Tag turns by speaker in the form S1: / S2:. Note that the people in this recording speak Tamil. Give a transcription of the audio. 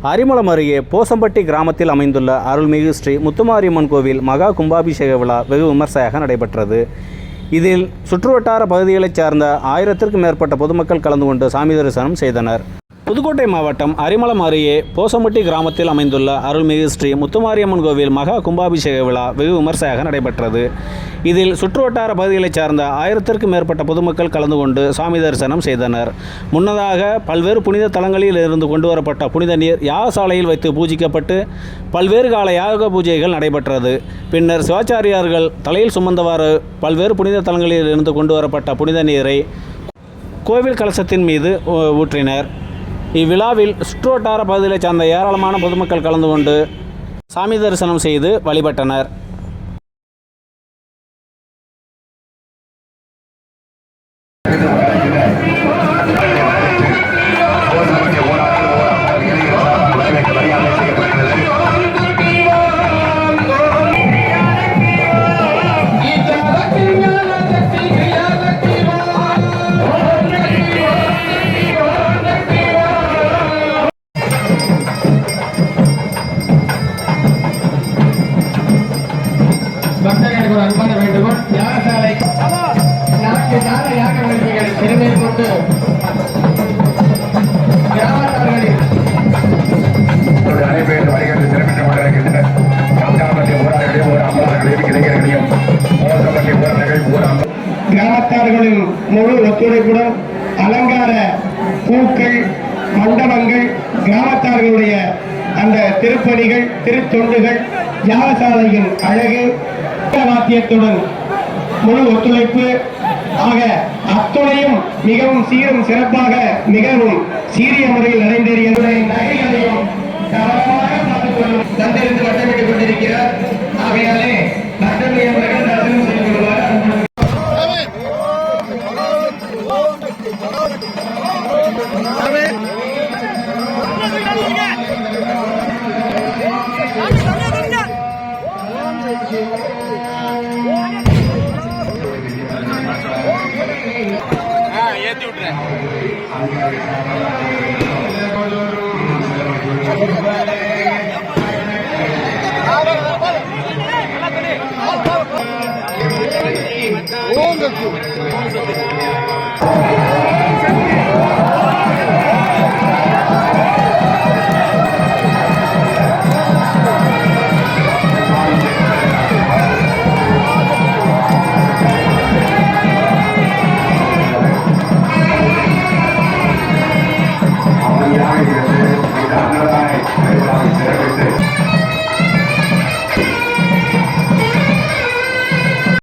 S1: அரிமளம் அருகே போசம்பட்டி கிராமத்தில் அமைந்துள்ள அருள்மிகு ஸ்ரீ முத்துமாரியம்மன் கோவில் மகா கும்பாபிஷேக விழா வெகு விமர்சையாக நடைபெற்றது. இதில் சுற்றுவட்டார பகுதிகளைச் சார்ந்த 1000த்திற்கும் மேற்பட்ட பொதுமக்கள் கலந்து கொண்டு சாமி தரிசனம் செய்தனர். புதுக்கோட்டை மாவட்டம் அரிமளம் அருகே போசம்பட்டி கிராமத்தில் அமைந்துள்ள அருள்மிகு ஸ்ரீ முத்துமாரியம்மன் கோவில் மகா கும்பாபிஷேக விழா வெகு விமர்சையாக நடைபெற்றது. இதில் சுற்றுவட்டார பகுதிகளைச் சார்ந்த 1000த்திற்கும் மேற்பட்ட பொதுமக்கள் கலந்து கொண்டு சாமி தரிசனம் செய்தனர். முன்னதாக பல்வேறு புனித தலங்களில் இருந்து கொண்டு வரப்பட்ட புனித நீர் யாகசாலையில் வைத்து பூஜிக்கப்பட்டு பல்வேறு கால யாக பூஜைகள் நடைபெற்றது. பின்னர் சிவாச்சாரியார்கள் தலையில் சுமந்தவாறு பல்வேறு புனித தலங்களில் இருந்து கொண்டு வரப்பட்ட புனித நீரை கோவில் கலசத்தின் மீது ஊற்றினர். இவ்விழாவில் சுற்றுவட்டார பகுதிகளைச் சார்ந்த ஏராளமான பொதுமக்கள் கலந்து கொண்டு சாமி தரிசனம் செய்து வழிபட்டனர்.
S2: பக்தர்களுக்கு ஒரு அன்பான வேண்டுகோள், யாகசாலை 4 கால யாக வேள்விகளை பெருமை கொண்டு கிராமத்தார்களின் அனைவரும் வருகிறது சிறப்பித்துக் கொண்டிருக்கின்றனர். கிராமத்தார்களின் முழு ஒத்துழைப்புடன் அலங்கார பூக்கள், மண்டபங்கள், கிராமத்தார்களுடைய அந்த திருப்பணிகள், திருத்தொண்டுகள், யாகசாலையின் அழகு, வாத்தியத்துடன் முழு ஒத்துழைப்பு ஆக அத்துணையும் மிகவும் சீரும் சிறப்பாக மிகவும் சீரிய முறையில் நடைபெறிய நகைகளையும் தந்திருந்து வட்டமிட்டுக் கொண்டிருக்கிறார். ஆகையாலே நட்டமிய முறையில் தரிசனம் செய்து கொள்வார்.
S3: ஏத்தி விட்டுறேன்.